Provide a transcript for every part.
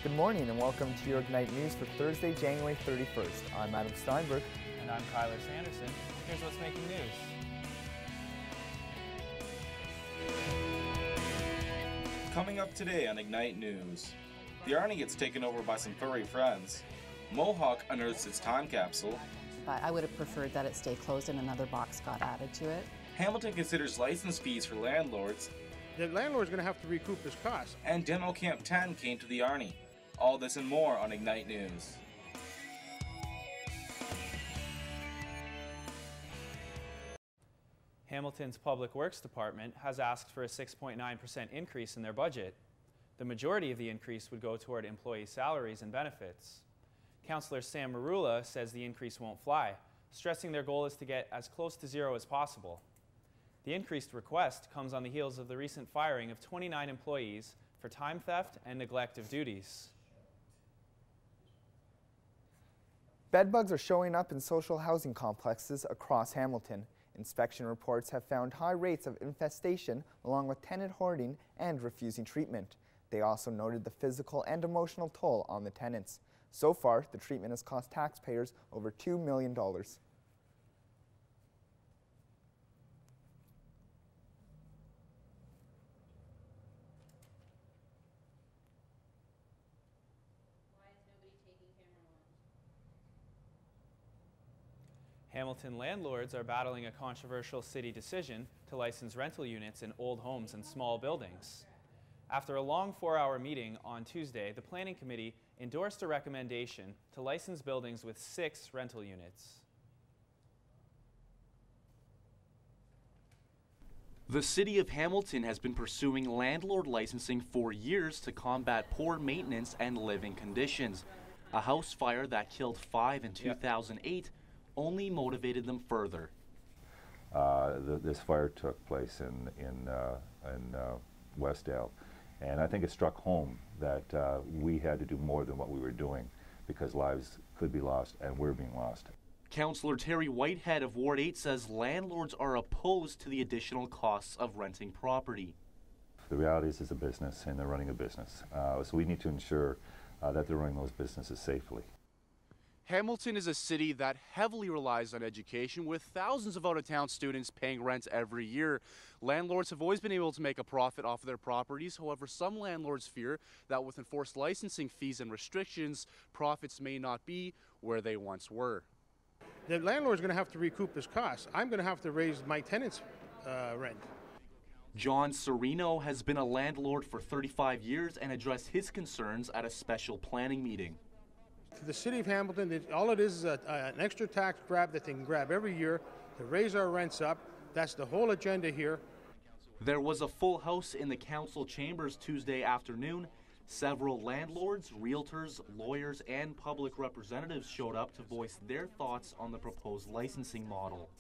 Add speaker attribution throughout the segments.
Speaker 1: Good morning and welcome to your Ignite News for Thursday, January 31st. I'm Adam Steinberg.
Speaker 2: And I'm Kyler Sanderson. Here's what's making news.
Speaker 3: Coming up today on Ignite News, the Arnie gets taken over by some furry friends. Mohawk unearths its time capsule.
Speaker 4: But I would have preferred that it stay closed and another box got added to it.
Speaker 3: Hamilton considers license fees for landlords.
Speaker 5: The landlord's going to have to recoup his costs.
Speaker 3: And Demo Camp 10 came to the Arnie. All this and more on Ignite News.
Speaker 2: Hamilton's Public Works Department has asked for a 6.9% increase in their budget. The majority of the increase would go toward employee salaries and benefits. Councillor Sam Marula says the increase won't fly, stressing their goal is to get as close to zero as possible. The increased request comes on the heels of the recent firing of 29 employees for time theft and neglect of duties.
Speaker 1: Bedbugs are showing up in social housing complexes across Hamilton. Inspection reports have found high rates of infestation along with tenant hoarding and refusing treatment. They also noted the physical and emotional toll on the tenants. So far, the treatment has cost taxpayers over $2 million.
Speaker 2: Hamilton landlords are battling a controversial city decision to license rental units in old homes and small buildings. After a long 4-hour meeting on Tuesday, the Planning Committee endorsed a recommendation to license buildings with 6 rental units.
Speaker 6: The City of Hamilton has been pursuing landlord licensing for years to combat poor maintenance and living conditions. A house fire that killed 5 in 2008 only motivated them further.
Speaker 7: This fire took place in Westdale, and I think it struck home that we had to do more than what we were doing because lives could be lost and were being lost.
Speaker 6: Councillor Terry Whitehead of Ward 8 says landlords are opposed to the additional costs of renting property.
Speaker 7: The reality is it's a business and they're running a business, so we need to ensure that they're running those businesses safely.
Speaker 8: Hamilton is a city that heavily relies on education, with thousands of out-of-town students paying rent every year. Landlords have always been able to make a profit off of their properties. However, some landlords fear that with enforced licensing fees and restrictions, profits may not be where they once were.
Speaker 5: The landlord's going to have to recoup his costs. I'm going to have to raise my tenants' rent.
Speaker 6: John Serino has been a landlord for 35 years and addressed his concerns at a special planning meeting.
Speaker 5: To the City of Hamilton, all it is an extra tax grab that they can grab every year to raise our rents up. That's the whole agenda here.
Speaker 6: There was a full house in the council chambers Tuesday afternoon. Several landlords, realtors, lawyers, and public representatives showed up to voice their thoughts on the proposed licensing model.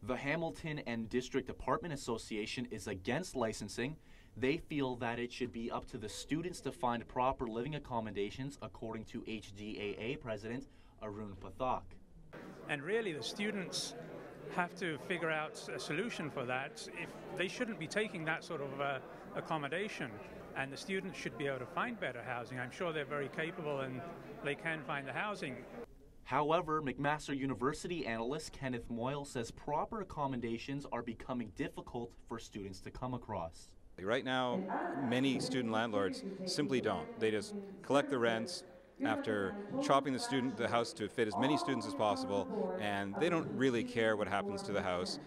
Speaker 6: The Hamilton and District Apartment Association is against licensing. They feel that it should be up to the students to find proper living accommodations, according to HDAA President Arun Pathak.
Speaker 9: And really the students have to figure out a solution for that. If they shouldn't be taking that sort of accommodation, and the students should be able to find better housing. I'm sure they're very capable and they can find the housing.
Speaker 6: However, McMaster University analyst Kenneth Moyle says proper accommodations are becoming difficult for students to come across.
Speaker 10: Right now, many student landlords simply don't. They just collect the rents after chopping the house to fit as many students as possible, and they don't really care what happens to the house.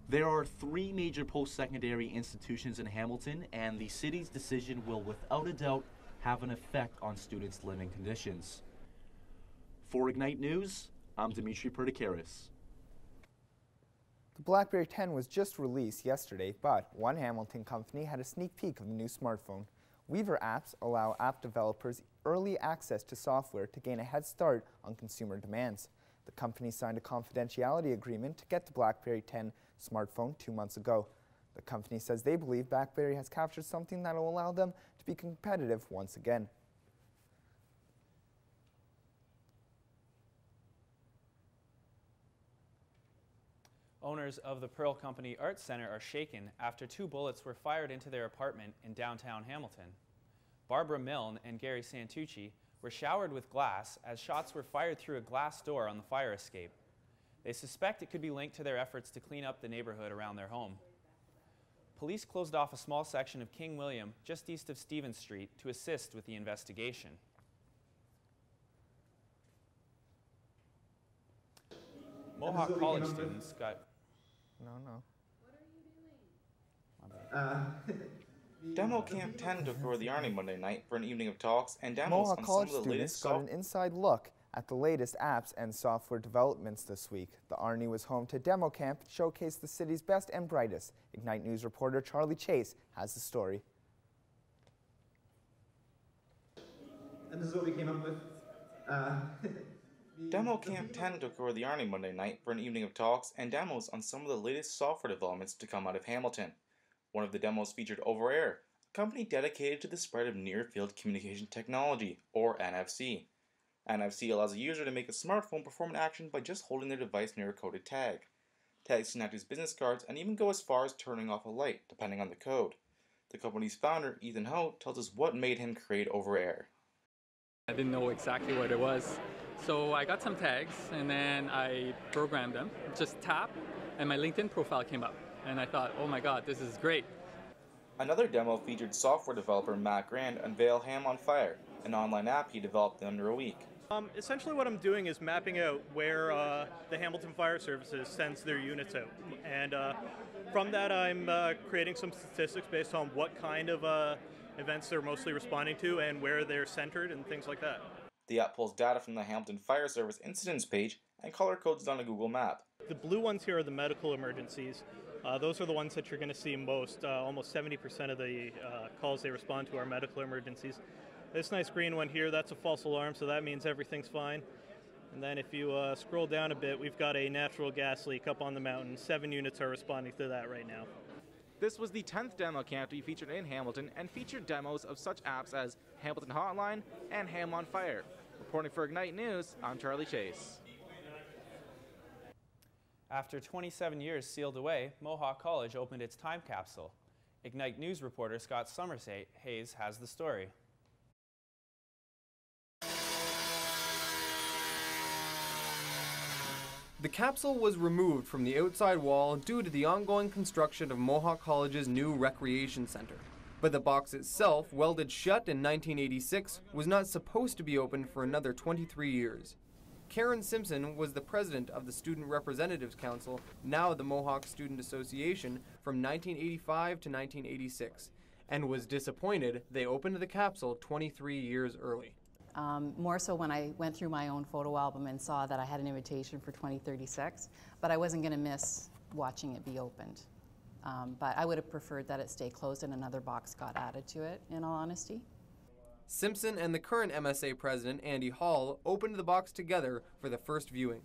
Speaker 6: There are 3 major post-secondary institutions in Hamilton, and the city's decision will without a doubt have an effect on students' living conditions. For Ignite News, I'm Dimitri Pertikaris.
Speaker 1: The BlackBerry 10 was just released yesterday, but one Hamilton company had a sneak peek of the new smartphone. Weaver apps allow app developers early access to software to gain a head start on consumer demands. The company signed a confidentiality agreement to get the BlackBerry 10 smartphone 2 months ago. The company says they believe BlackBerry has captured something that will allow them to be competitive once again.
Speaker 2: Owners of the Pearl Company Arts Center are shaken after 2 bullets were fired into their apartment in downtown Hamilton. Barbara Milne and Gary Santucci were showered with glass as shots were fired through a glass door on the fire escape. They suspect it could be linked to their efforts to clean up the neighborhood around their home. Police closed off a small section of King William just east of Stevens Street to assist with the investigation. Mohawk College students got...
Speaker 1: No.
Speaker 3: Demo Camp 10 took over the Arnie Monday night for an evening of talks and demos
Speaker 1: Mohawk
Speaker 3: on
Speaker 1: College
Speaker 3: some of the latest
Speaker 1: students got an inside look at the latest apps and software developments this week. The Arnie was home to Demo Camp, showcased the city's best and brightest. Ignite News reporter Charlie Chase has the story.
Speaker 11: And this is what we came up with.
Speaker 3: Demo Camp 10 took over the Arnie Monday night for an evening of talks and demos on some of the latest software developments to come out of Hamilton. One of the demos featured Over Air, a company dedicated to the spread of near-field communication technology, or NFC. NFC allows a user to make a smartphone perform an action by just holding their device near a coded tag. Tags can act as business cards and even go as far as turning off a light, depending on the code. The company's founder, Ethan Ho, tells us what made him create Over Air.
Speaker 12: I didn't know exactly what it was, so I got some tags and then I programmed them. Just tap, and my LinkedIn profile came up. And I thought, oh my god, this is great.
Speaker 3: Another demo featured software developer Matt Grand unveil Ham on Fire, an online app he developed in under a week.
Speaker 13: Essentially what I'm doing is mapping out where the Hamilton Fire Services sends their units out. And from that I'm creating some statistics based on what kind of events they're mostly responding to and where they're centered and things like that.
Speaker 3: The app pulls data from the Hamilton Fire Service incidents page and color codes it on a Google map.
Speaker 13: The blue ones here are the medical emergencies. Those are the ones that you're going to see most. Almost 70% of the calls they respond to are medical emergencies. This nice green one here, that's a false alarm, so that means everything's fine. And then if you scroll down a bit, we've got a natural gas leak up on the mountain. 7 units are responding to that right now.
Speaker 14: This was the 10th demo camp to be featured in Hamilton and featured demos of such apps as Hamilton Hotline and Ham on Fire. Reporting for Ignite News, I'm Charlie Chase.
Speaker 2: After 27 years sealed away, Mohawk College opened its time capsule. Ignite News reporter Scott Hayes has the story.
Speaker 15: The capsule was removed from the outside wall due to the ongoing construction of Mohawk College's new recreation center. But the box itself, welded shut in 1986, was not supposed to be opened for another 23 years. Karen Simpson was the president of the Student Representatives Council, now the Mohawk Student Association, from 1985 to 1986, and was disappointed they opened the capsule 23 years early.
Speaker 4: More so when I went through my own photo album and saw that I had an invitation for 2036, but I wasn't going to miss watching it be opened. But I would have preferred that it stay closed and another box got added to it, in all honesty.
Speaker 15: Simpson and the current MSA president, Andy Hall, opened the box together for the first viewing.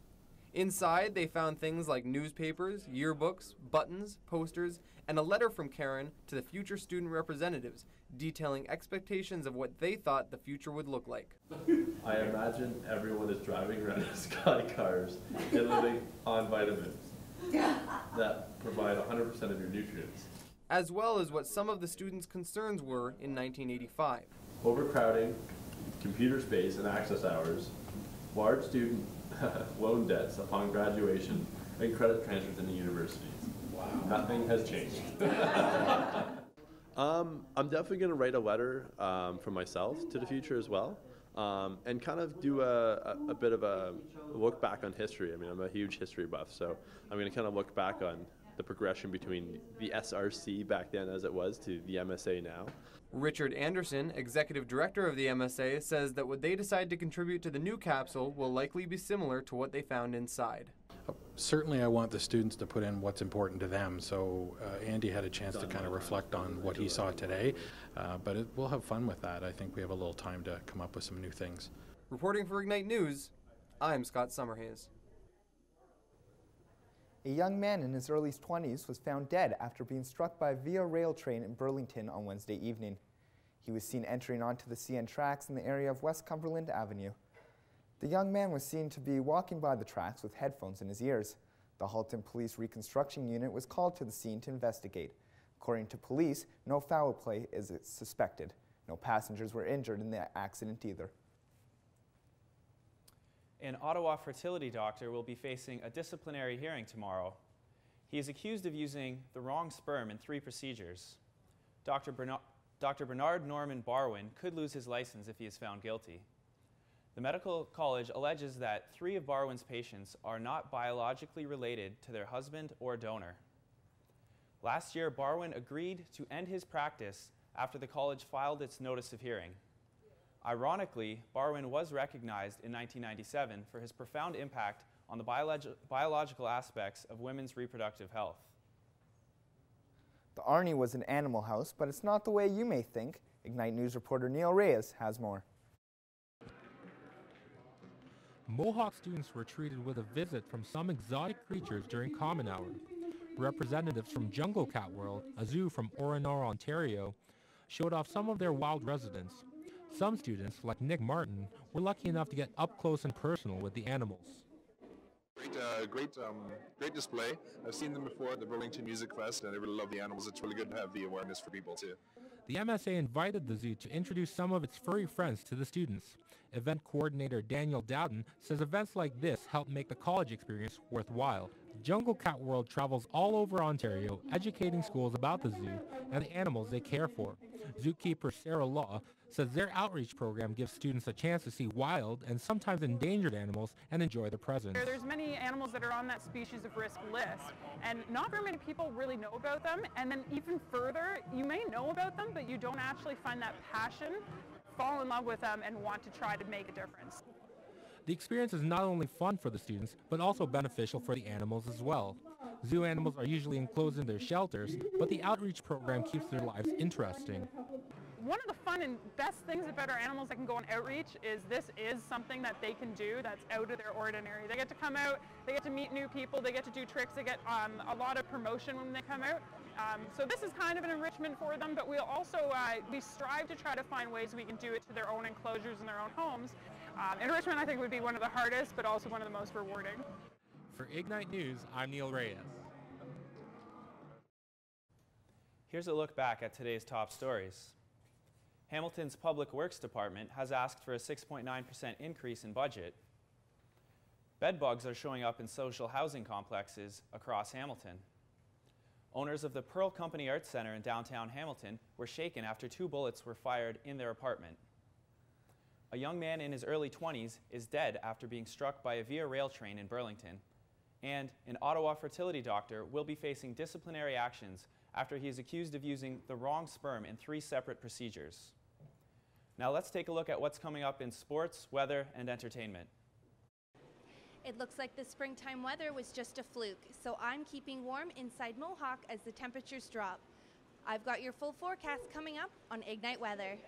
Speaker 15: Inside, they found things like newspapers, yearbooks, buttons, posters, and a letter from Karen to the future student representatives detailing expectations of what they thought the future would look like.
Speaker 16: I imagine everyone is driving around in sky cars and living on vitamins that provide 100% of your nutrients.
Speaker 15: As well as what some of the students' concerns were in 1985.
Speaker 16: Overcrowding, computer space and access hours, large student loan debts upon graduation, and credit transfers into universities. Wow. Nothing has changed. I'm definitely going to write a letter for myself to the future as well, and kind of do a bit of a look back on history. I mean, I'm a huge history buff, so I'm going to kind of look back on the progression between the SRC back then as it was to the MSA now.
Speaker 15: Richard Anderson, executive director of the MSA, says that what they decide to contribute to the new capsule will likely be similar to what they found inside.
Speaker 17: Certainly I want the students to put in what's important to them, so Andy had a chance to kind of reflect on what he saw today, but we'll have fun with that. I think we have a little time to come up with some new things.
Speaker 15: Reporting for Ignite News, I'm Scott Summerhays.
Speaker 1: A young man in his early 20s was found dead after being struck by a Via Rail train in Burlington on Wednesday evening. He was seen entering onto the CN tracks in the area of West Cumberland Avenue. The young man was seen to be walking by the tracks with headphones in his ears. The Halton Police Reconstruction Unit was called to the scene to investigate. According to police, no foul play is suspected. No passengers were injured in the accident either.
Speaker 2: An Ottawa fertility doctor will be facing a disciplinary hearing tomorrow. He is accused of using the wrong sperm in 3 procedures. Dr. Bernard Norman Barwin could lose his license if he is found guilty. The medical college alleges that 3 of Barwin's patients are not biologically related to their husband or donor. Last year, Barwin agreed to end his practice after the college filed its notice of hearing. Ironically, Barwin was recognized in 1997 for his profound impact on the biological aspects of women's reproductive health.
Speaker 1: The Arnie was an animal house, but it's not the way you may think. Ignite News reporter Neil Reyes has more.
Speaker 18: Mohawk students were treated with a visit from some exotic creatures during Common Hour. Representatives from Jungle Cat World, a zoo from Orinor, Ontario, showed off some of their wild residents. Some students, like Nick Martin, were lucky enough to get up close and personal with the animals.
Speaker 19: Great display. I've seen them before at the Burlington Music Fest, and I really love the animals. It's really good to have the awareness for people too.
Speaker 18: The MSA invited the zoo to introduce some of its furry friends to the students. Event coordinator Daniel Dowden says events like this help make the college experience worthwhile. Jungle Cat World travels all over Ontario, educating schools about the zoo and the animals they care for. Zookeeper Sarah Law says their outreach program gives students a chance to see wild and sometimes endangered animals and enjoy the presence.
Speaker 20: There's many animals that are on that species of risk list, and not very many people really know about them. And then even further, you may know about them, but you don't actually find that passion, fall in love with them, and want to try to make a difference.
Speaker 18: The experience is not only fun for the students, but also beneficial for the animals as well. Zoo animals are usually enclosed in their shelters, but the outreach program keeps their lives interesting.
Speaker 20: One of the fun and best things about our animals that can go on outreach is this is something that they can do that's out of their ordinary. They get to come out, they get to meet new people, they get to do tricks, they get a lot of promotion when they come out. So this is kind of an enrichment for them, but we'll also, we strive to try to find ways we can do it to their own enclosures and their own homes. Enrichment, I think, would be one of the hardest, but also one of the most rewarding.
Speaker 18: For Ignite News, I'm Neil Reyes.
Speaker 2: Here's a look back at today's top stories. Hamilton's Public Works Department has asked for a 6.9% increase in budget. Bedbugs are showing up in social housing complexes across Hamilton. Owners of the Pearl Company Arts Center in downtown Hamilton were shaken after 2 bullets were fired in their apartment. A young man in his early 20s is dead after being struck by a Via Rail train in Burlington. And an Ottawa fertility doctor will be facing disciplinary actions after he is accused of using the wrong sperm in 3 separate procedures. Now let's take a look at what's coming up in sports, weather, and entertainment.
Speaker 21: It looks like the springtime weather was just a fluke, so I'm keeping warm inside Mohawk as the temperatures drop. I've got your full forecast coming up on Ignite Weather.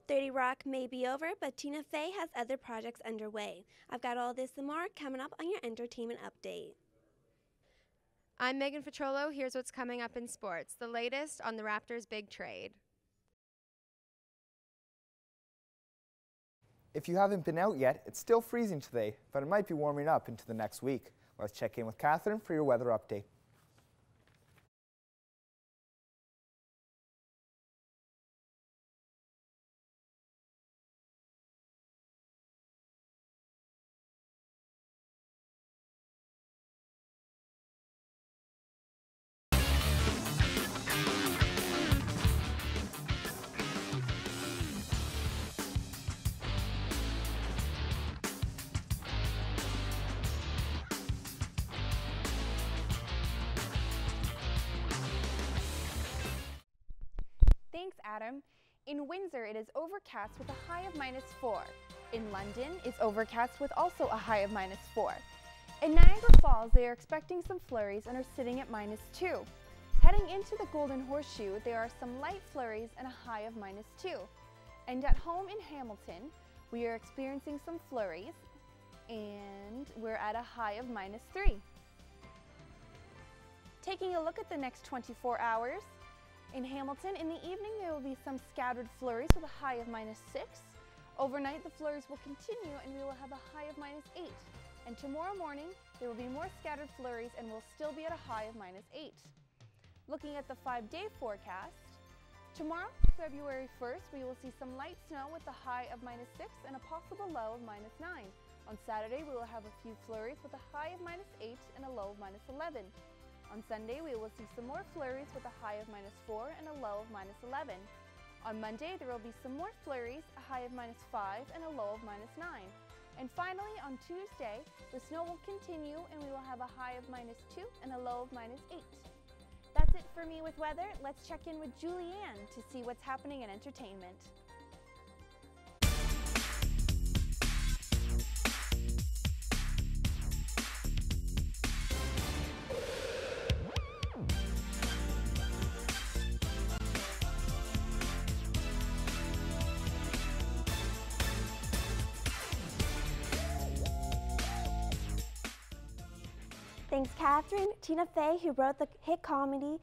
Speaker 22: 30 Rock may be over, but Tina Fey has other projects underway. I've got all this and more coming up on your entertainment update.
Speaker 23: I'm Megan Petrolo. Here's what's coming up in sports. The latest on the Raptors' big trade.
Speaker 1: If you haven't been out yet, it's still freezing today, but it might be warming up into the next week. Let's check in with Catherine for your weather update.
Speaker 24: Thanks, Adam. In Windsor, it is overcast with a high of -4. In London, it's overcast with also a high of -4. In Niagara Falls, they are expecting some flurries and are sitting at -2. Heading into the Golden Horseshoe, there are some light flurries and a high of -2. And at home in Hamilton, we are experiencing some flurries and we're at a high of -3. Taking a look at the next 24 hours, in Hamilton, in the evening, there will be some scattered flurries with a high of -6. Overnight, the flurries will continue and we will have a high of -8. And tomorrow morning, there will be more scattered flurries and we'll still be at a high of -8. Looking at the 5-day forecast, Tomorrow, February 1st, we will see some light snow with a high of -6 and a possible low of -9. On Saturday, we will have a few flurries with a high of -8 and a low of -11. On Sunday, we will see some more flurries with a high of -4 and a low of -11. On Monday, there will be some more flurries, a high of -5 and a low of -9. And finally, on Tuesday, the snow will continue and we will have a high of -2 and a low of -8. That's it for me with weather. Let's check in with Julianne to see what's happening in entertainment.
Speaker 22: Thanks, Catherine. Tina Fey, who wrote the hit comedy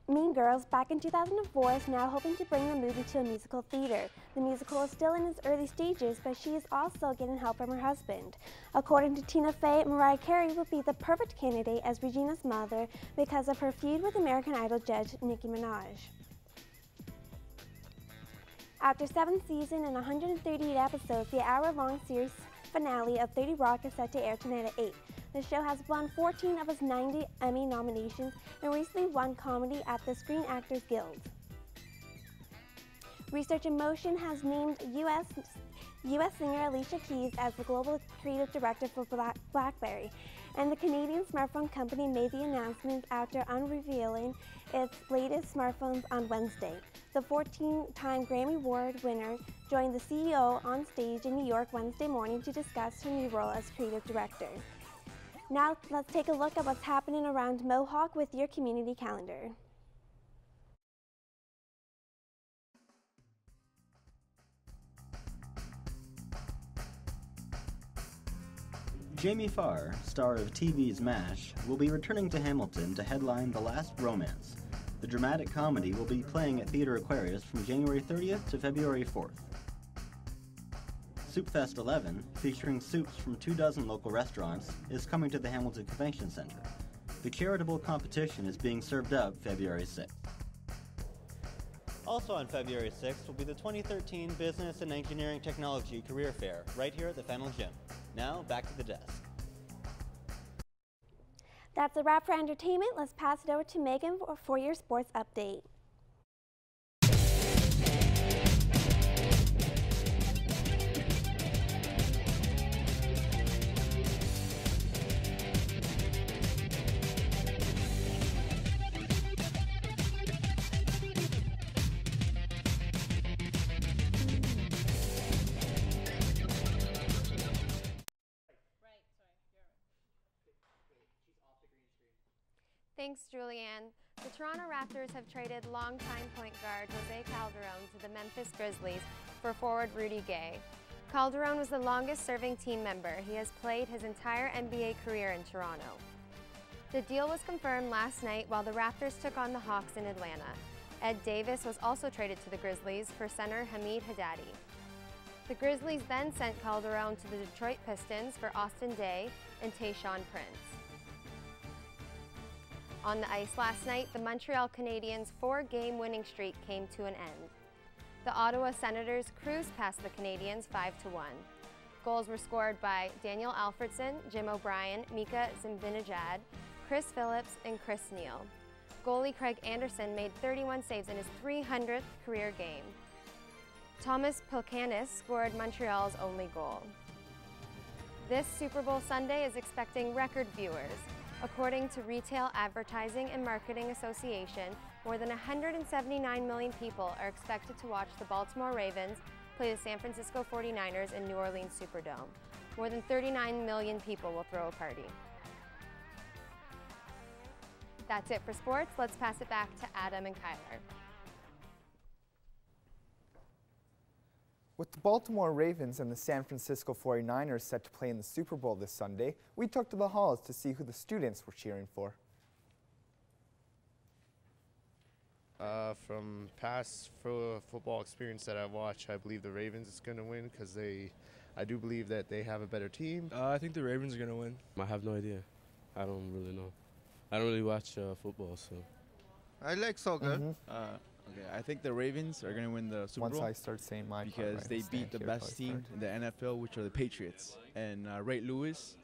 Speaker 22: Mean Girls back in 2004, is now hoping to bring the movie to a musical theater. The musical is still in its early stages, but she is also getting help from her husband. According to Tina Fey, Mariah Carey would be the perfect candidate as Regina's mother because of her feud with American Idol judge Nicki Minaj. After 7 seasons and 138 episodes, the hour-long series finale of 30 Rock is set to air tonight at 8. The show has won 14 of its 90 Emmy nominations and recently won comedy at the Screen Actors Guild. Research in Motion has named U.S. singer Alicia Keys as the global creative director for BlackBerry, and the Canadian smartphone company made the announcement after unveiling its latest smartphones on Wednesday. The 14-time Grammy Award winner joined the CEO on stage in New York Wednesday morning to discuss her new role as creative director. Now let's take a look at what's happening around Mohawk with your community calendar.
Speaker 5: Jamie Farr, star of TV's MASH, will be returning to Hamilton to headline The Last Romance. The dramatic comedy will be playing at Theatre Aquarius from January 30th to February 4th. SoupFest 11, featuring soups from 24 local restaurants, is coming to the Hamilton Convention Center. The charitable competition is being served up February 6th. Also on February 6th will be the 2013 Business and Engineering Technology Career Fair, right here at the Fennel Gym. Now, back to the desk.
Speaker 22: That's a wrap for entertainment. Let's pass it over to Megan for your sports update.
Speaker 23: Thanks, Julianne. The Toronto Raptors have traded longtime point guard Jose Calderon to the Memphis Grizzlies for forward Rudy Gay. Calderon was the longest-serving team member. He has played his entire NBA career in Toronto. The deal was confirmed last night while the Raptors took on the Hawks in Atlanta. Ed Davis was also traded to the Grizzlies for center Hamid Haddadi. The Grizzlies then sent Calderon to the Detroit Pistons for Austin Day and Tayshaun Prince. On the ice last night, the Montreal Canadiens' 4-game winning streak came to an end. The Ottawa Senators cruised past the Canadiens 5-1. Goals were scored by Daniel Alfredson, Jim O'Brien, Mika Zibanejad, Chris Phillips, and Chris Neal. Goalie Craig Anderson made 31 saves in his 300th career game. Thomas Pilkanis scored Montreal's only goal. This Super Bowl Sunday is expecting record viewers. According to Retail Advertising and Marketing Association, more than 179 million people are expected to watch the Baltimore Ravens play the San Francisco 49ers in New Orleans Superdome. More than 39 million people will throw a party. That's it for sports. Let's pass it back to Adam and Kyler.
Speaker 1: With the Baltimore Ravens and the San Francisco 49ers set to play in the Super Bowl this Sunday, we took to the halls to see who the students were cheering for.
Speaker 7: From past football experience that I've watched, I believe the Ravens is going to win because I do believe that they have a better team.
Speaker 8: I think the Ravens are going to win. I have no idea. I don't really know. I don't really watch football, so.
Speaker 9: I like soccer.
Speaker 6: Okay, I think the Ravens are going to win the Super Bowl.
Speaker 1: Once I start saying my part,
Speaker 6: because
Speaker 1: right,
Speaker 6: they
Speaker 1: I'll stand
Speaker 6: beat the
Speaker 1: here
Speaker 6: best
Speaker 1: till I
Speaker 6: team in the NFL, which are the Patriots. And Ray Lewis,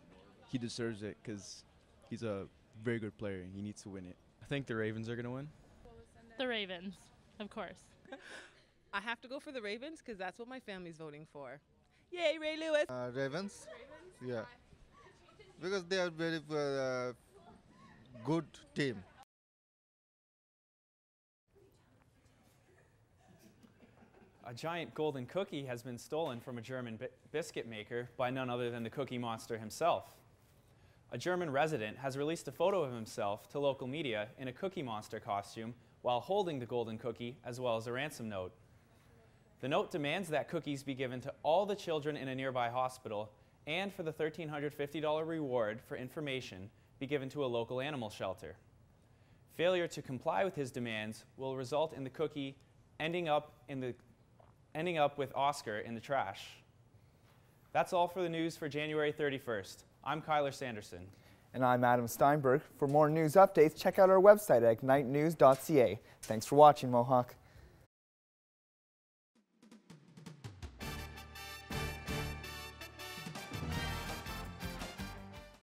Speaker 6: he deserves it because he's a very good player and he needs to win it.
Speaker 8: I think the Ravens are going to win.
Speaker 9: The Ravens, of course.
Speaker 10: I have to go for the Ravens because that's what my family's voting for. Yay, Ray Lewis!
Speaker 11: Ravens? Yeah. Because they are very good team.
Speaker 2: A giant golden cookie has been stolen from a German biscuit maker by none other than the Cookie Monster himself. A German resident has released a photo of himself to local media in a Cookie Monster costume while holding the golden cookie as well as a ransom note. The note demands that cookies be given to all the children in a nearby hospital and for the $1,350 reward for information be given to a local animal shelter. Failure to comply with his demands will result in the cookie ending up with Oscar in the trash. That's all for the news for January 31st. I'm Kyler Sanderson.
Speaker 1: And I'm Adam Steinberg. For more news updates, check out our website at ignitenews.ca. Thanks for watching, Mohawk.